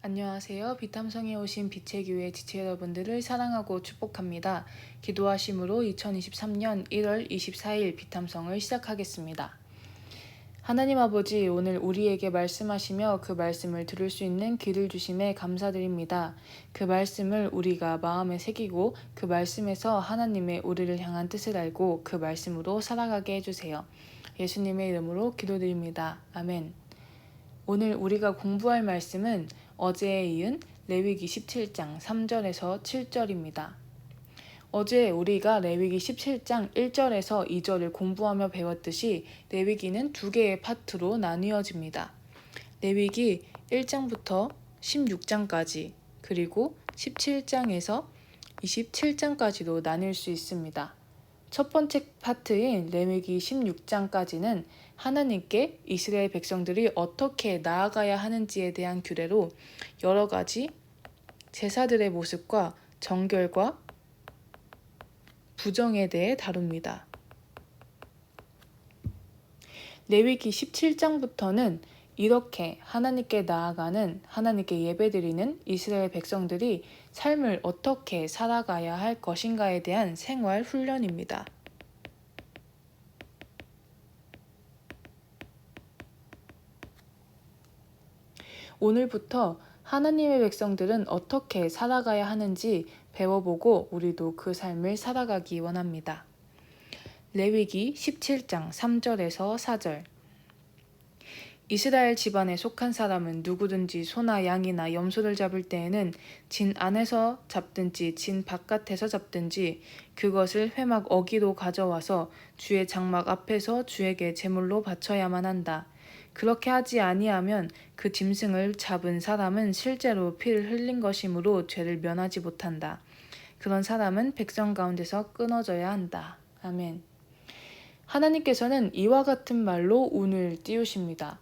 안녕하세요. 비탐성에 오신 빛의 교회 지체 여러분들을 사랑하고 축복합니다. 기도하심으로 2023년 1월 24일 비탐성을 시작하겠습니다. 하나님 아버지, 오늘 우리에게 말씀하시며 그 말씀을 들을 수 있는 귀를 주심에 감사드립니다. 그 말씀을 우리가 마음에 새기고 그 말씀에서 하나님의 우리를 향한 뜻을 알고 그 말씀으로 살아가게 해주세요. 예수님의 이름으로 기도드립니다. 아멘. 오늘 우리가 공부할 말씀은 어제에 이은 레위기 17장 3절에서 7절입니다. 어제 우리가 레위기 17장 1절에서 2절을 공부하며 배웠듯이 레위기는 두 개의 파트로 나뉘어집니다. 레위기 1장부터 16장까지 그리고 17장에서 27장까지로 나뉠 수 있습니다. 첫 번째 파트인 레위기 16장까지는 하나님께 이스라엘 백성들이 어떻게 나아가야 하는지에 대한 규례로 여러 가지 제사들의 모습과 정결과 부정에 대해 다룹니다. 레위기 17장부터는 이렇게 하나님께 나아가는, 하나님께 예배드리는 이스라엘 백성들이 삶을 어떻게 살아가야 할 것인가에 대한 생활 훈련입니다. 오늘부터 하나님의 백성들은 어떻게 살아가야 하는지 배워보고 우리도 그 삶을 살아가기 원합니다. 레위기 17장 3절에서 4절. 이스라엘 집안에 속한 사람은 누구든지 소나 양이나 염소를 잡을 때에는 진 안에서 잡든지 진 바깥에서 잡든지 그것을 회막 어기로 가져와서 주의 장막 앞에서 주에게 제물로 바쳐야만 한다. 그렇게 하지 아니하면 그 짐승을 잡은 사람은 실제로 피를 흘린 것이므로 죄를 면하지 못한다. 그런 사람은 백성 가운데서 끊어져야 한다. 아멘. 하나님께서는 이와 같은 말로 운을 띄우십니다.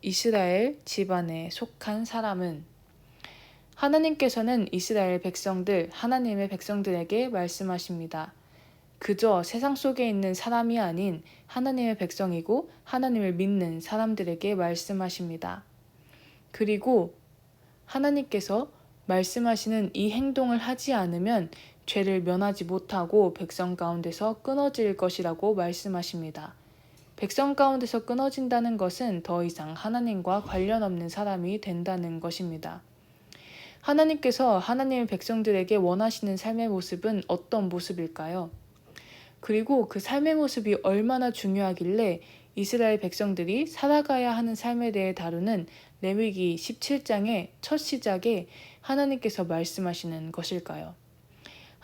이스라엘 집안에 속한 사람은, 하나님께서는 이스라엘 백성들, 하나님의 백성들에게 말씀하십니다. 그저 세상 속에 있는 사람이 아닌 하나님의 백성이고 하나님을 믿는 사람들에게 말씀하십니다. 그리고 하나님께서 말씀하시는 이 행동을 하지 않으면 죄를 면하지 못하고 백성 가운데서 끊어질 것이라고 말씀하십니다. 백성 가운데서 끊어진다는 것은 더 이상 하나님과 관련 없는 사람이 된다는 것입니다. 하나님께서 하나님의 백성들에게 원하시는 삶의 모습은 어떤 모습일까요? 그리고 그 삶의 모습이 얼마나 중요하길래 이스라엘 백성들이 살아가야 하는 삶에 대해 다루는 레위기 17장의 첫 시작에 하나님께서 말씀하시는 것일까요?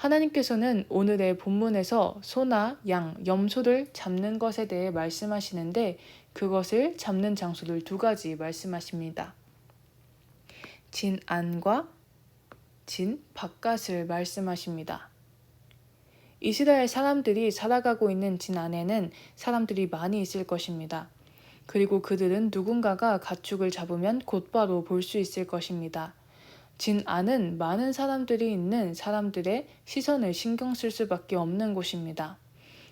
하나님께서는 오늘의 본문에서 소나 양, 염소를 잡는 것에 대해 말씀하시는데 그것을 잡는 장소를 두 가지 말씀하십니다. 진 안과 진 바깥을 말씀하십니다. 이스라엘 사람들이 살아가고 있는 진 안에는 사람들이 많이 있을 것입니다. 그리고 그들은 누군가가 가축을 잡으면 곧바로 볼 수 있을 것입니다. 진 안은 많은 사람들이 있는 사람들의 시선을 신경 쓸 수밖에 없는 곳입니다.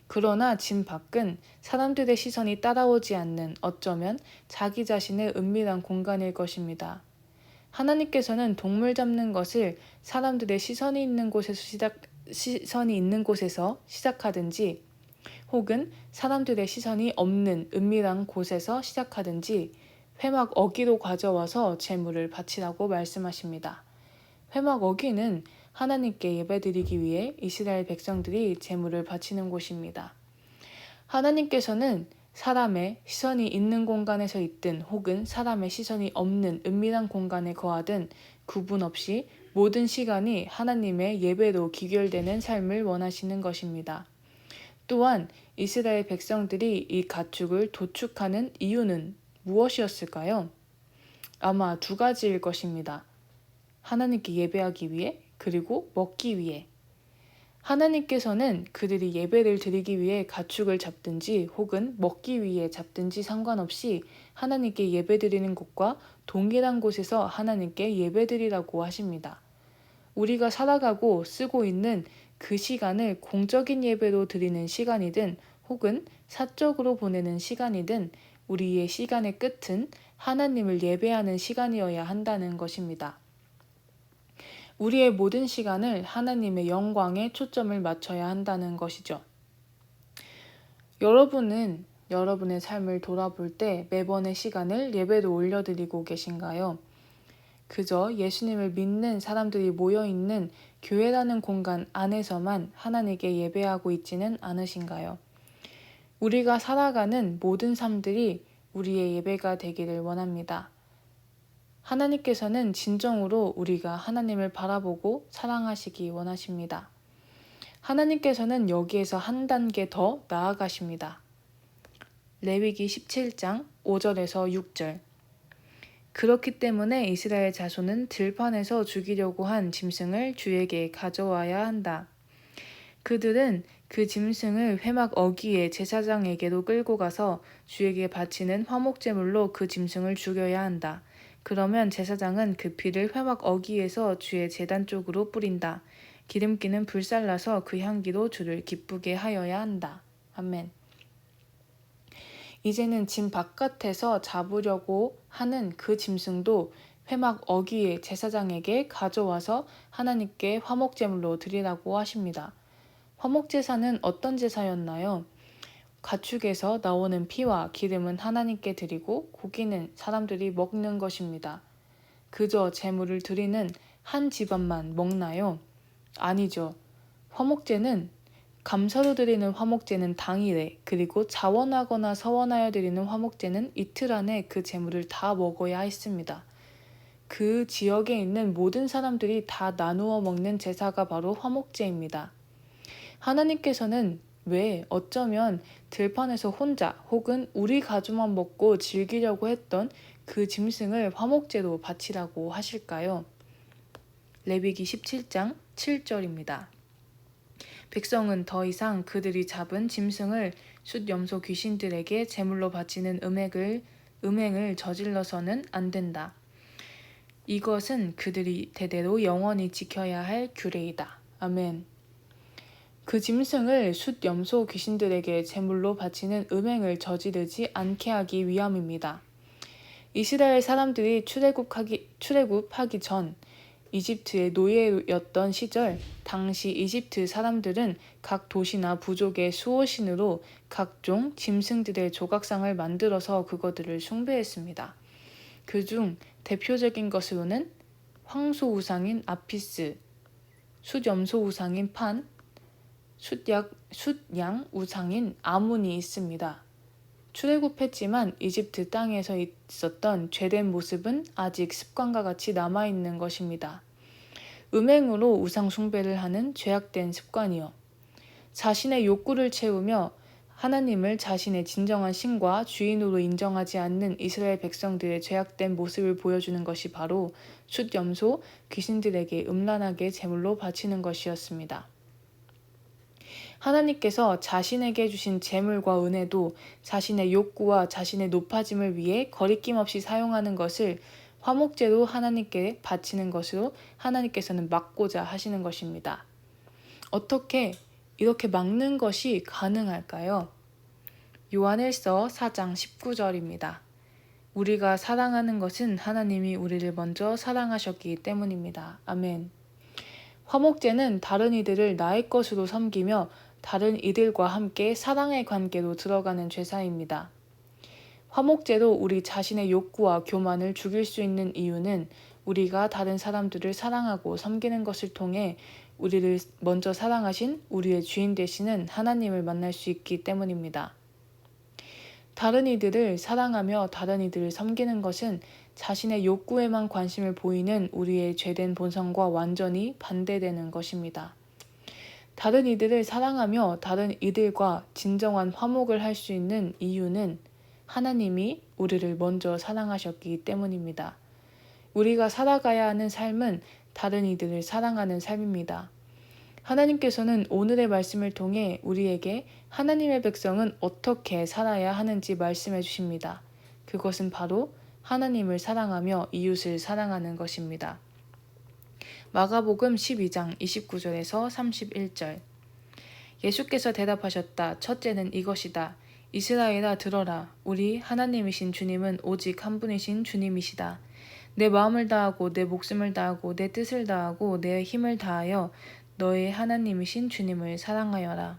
그러나 진 밖은 사람들의 시선이 따라오지 않는 어쩌면 자기 자신의 은밀한 공간일 것입니다. 하나님께서는 동물 잡는 것을 사람들의 시선이 있는 곳에서 시작하든지 혹은 사람들의 시선이 없는 은밀한 곳에서 시작하든지 회막 어기로 가져와서 제물을 바치라고 말씀하십니다. 회막 어기는 하나님께 예배드리기 위해 이스라엘 백성들이 제물을 바치는 곳입니다. 하나님께서는 사람의 시선이 있는 공간에서 있든 혹은 사람의 시선이 없는 은밀한 공간에 거하든 구분 없이 모든 시간이 하나님의 예배로 귀결되는 삶을 원하시는 것입니다. 또한 이스라엘 백성들이 이 가축을 도축하는 이유는 무엇이었을까요? 아마 두 가지일 것입니다. 하나님께 예배하기 위해 그리고 먹기 위해. 하나님께서는 그들이 예배를 드리기 위해 가축을 잡든지 혹은 먹기 위해 잡든지 상관없이 하나님께 예배드리는 곳과 동일한 곳에서 하나님께 예배드리라고 하십니다. 우리가 살아가고 쓰고 있는 그 시간을 공적인 예배로 드리는 시간이든 혹은 사적으로 보내는 시간이든 우리의 시간의 끝은 하나님을 예배하는 시간이어야 한다는 것입니다. 우리의 모든 시간을 하나님의 영광에 초점을 맞춰야 한다는 것이죠. 여러분은 여러분의 삶을 돌아볼 때 매번의 시간을 예배로 올려드리고 계신가요? 그저 예수님을 믿는 사람들이 모여있는 교회라는 공간 안에서만 하나님께 예배하고 있지는 않으신가요? 우리가 살아가는 모든 삶들이 우리의 예배가 되기를 원합니다. 하나님께서는 진정으로 우리가 하나님을 바라보고 사랑하시기 원하십니다. 하나님께서는 여기에서 한 단계 더 나아가십니다. 레위기 17장 5절에서 6절. 그렇기 때문에 이스라엘 자손은 들판에서 죽이려고 한 짐승을 주에게 가져와야 한다. 그들은 그 짐승을 회막 어귀의 제사장에게로 끌고 가서 주에게 바치는 화목제물로 그 짐승을 죽여야 한다. 그러면 제사장은 그 피를 회막 어귀에서 주의 제단 쪽으로 뿌린다. 기름기는 불살라서 그 향기로 주를 기쁘게 하여야 한다. 아멘. 이제는 진 바깥에서 잡으려고 하는 그 짐승도 회막 어귀의 제사장에게 가져와서 하나님께 화목제물로 드리라고 하십니다. 화목제사는 어떤 제사였나요? 가축에서 나오는 피와 기름은 하나님께 드리고 고기는 사람들이 먹는 것입니다. 그저 제물을 드리는 한 집안만 먹나요? 아니죠. 화목제는 감사로 드리는 화목제는 당일에, 그리고 자원하거나 서원하여 드리는 화목제는 이틀 안에 그 제물을 다 먹어야 했습니다. 그 지역에 있는 모든 사람들이 다 나누어 먹는 제사가 바로 화목제입니다. 하나님께서는 왜 어쩌면 들판에서 혼자 혹은 우리 가족만 먹고 즐기려고 했던 그 짐승을 화목제로 바치라고 하실까요? 레위기 17장 7절입니다. 백성은 더 이상 그들이 잡은 짐승을 숫 염소 귀신들에게 제물로 바치는 음행을 저질러서는 안 된다. 이것은 그들이 대대로 영원히 지켜야 할 규례이다. 아멘. 그 짐승을 숫 염소 귀신들에게 제물로 바치는 음행을 저지르지 않게 하기 위함입니다. 이스라엘 사람들이 출애굽하기 전 이집트의 노예였던 시절, 당시 이집트 사람들은 각 도시나 부족의 수호신으로 각종 짐승들의 조각상을 만들어서 그것들을 숭배했습니다. 그중 대표적인 것으로는 황소 우상인 아피스, 숫염소 우상인 판, 숫양 우상인 아문이 있습니다. 출애굽했지만 이집트 땅에서 있었던 죄된 모습은 아직 습관과 같이 남아있는 것입니다. 음행으로 우상 숭배를 하는 죄악된 습관이요. 자신의 욕구를 채우며 하나님을 자신의 진정한 신과 주인으로 인정하지 않는 이스라엘 백성들의 죄악된 모습을 보여주는 것이 바로 숫 염소 귀신들에게 음란하게 제물로 바치는 것이었습니다. 하나님께서 자신에게 주신 재물과 은혜도 자신의 욕구와 자신의 높아짐을 위해 거리낌 없이 사용하는 것을 화목제로 하나님께 바치는 것으로 하나님께서는 막고자 하시는 것입니다. 어떻게 이렇게 막는 것이 가능할까요? 요한일서 4장 19절입니다. 우리가 사랑하는 것은 하나님이 우리를 먼저 사랑하셨기 때문입니다. 아멘. 화목제는 다른 이들을 나의 것으로 섬기며 다른 이들과 함께 사랑의 관계로 들어가는 제사입니다. 화목제로 우리 자신의 욕구와 교만을 죽일 수 있는 이유는 우리가 다른 사람들을 사랑하고 섬기는 것을 통해 우리를 먼저 사랑하신 우리의 주인 되시는 하나님을 만날 수 있기 때문입니다. 다른 이들을 사랑하며 다른 이들을 섬기는 것은 자신의 욕구에만 관심을 보이는 우리의 죄된 본성과 완전히 반대되는 것입니다. 다른 이들을 사랑하며 다른 이들과 진정한 화목을 할 수 있는 이유는 하나님이 우리를 먼저 사랑하셨기 때문입니다. 우리가 살아가야 하는 삶은 다른 이들을 사랑하는 삶입니다. 하나님께서는 오늘의 말씀을 통해 우리에게 하나님의 백성은 어떻게 살아야 하는지 말씀해 주십니다. 그것은 바로 하나님을 사랑하며 이웃을 사랑하는 것입니다. 마가복음 12장 29절에서 31절. 예수께서 대답하셨다. 첫째는 이것이다. 이스라엘아 들어라. 우리 하나님이신 주님은 오직 한 분이신 주님이시다. 내 마음을 다하고 내 목숨을 다하고 내 뜻을 다하고 내 힘을 다하여 너의 하나님이신 주님을 사랑하여라.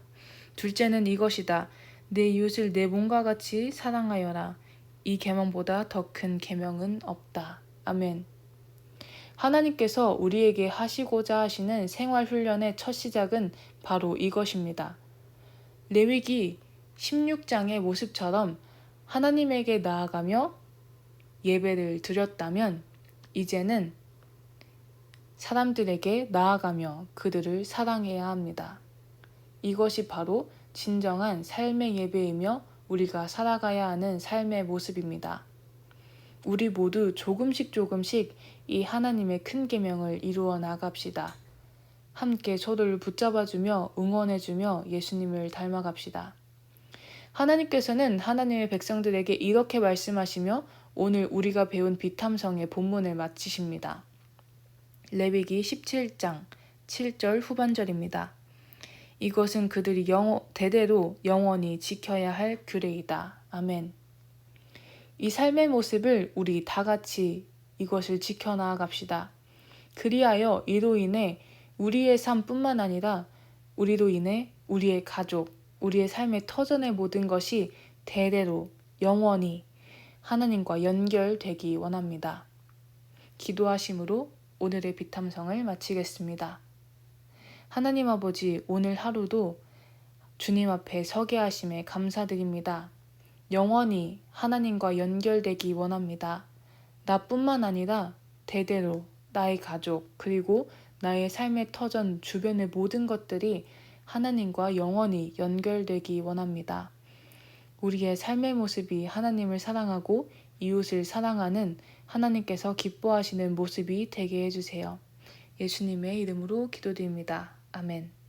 둘째는 이것이다. 내 이웃을 내 몸과 같이 사랑하여라. 이 계명보다 더 큰 계명은 없다. 아멘. 하나님께서 우리에게 하시고자 하시는 생활 훈련의 첫 시작은 바로 이것입니다. 레위기 16장의 모습처럼 하나님에게 나아가며 예배를 드렸다면 이제는 사람들에게 나아가며 그들을 사랑해야 합니다. 이것이 바로 진정한 삶의 예배이며 우리가 살아가야 하는 삶의 모습입니다. 우리 모두 조금씩 이 하나님의 큰 계명을 이루어 나갑시다. 함께 서로를 붙잡아주며 응원해주며 예수님을 닮아갑시다. 하나님께서는 하나님의 백성들에게 이렇게 말씀하시며 오늘 우리가 배운 비탐성의 본문을 마치십니다. 레위기 17장 7절 후반절입니다. 이것은 그들이 대대로 영원히 지켜야 할 규례이다. 아멘. 이 삶의 모습을 우리 다 같이 이것을 지켜나갑시다. 그리하여 이로 인해 우리의 삶뿐만 아니라 우리로 인해 우리의 가족, 우리의 삶의 터전의 모든 것이 대대로 영원히 하나님과 연결되기 원합니다. 기도하심으로 오늘의 비탐성을 마치겠습니다. 하나님 아버지, 오늘 하루도 주님 앞에 서게 하심에 감사드립니다. 영원히 하나님과 연결되기 원합니다. 나뿐만 아니라 대대로 나의 가족 그리고 나의 삶의 터전 주변의 모든 것들이 하나님과 영원히 연결되기 원합니다. 우리의 삶의 모습이 하나님을 사랑하고 이웃을 사랑하는 하나님께서 기뻐하시는 모습이 되게 해주세요. 예수님의 이름으로 기도드립니다. 아멘.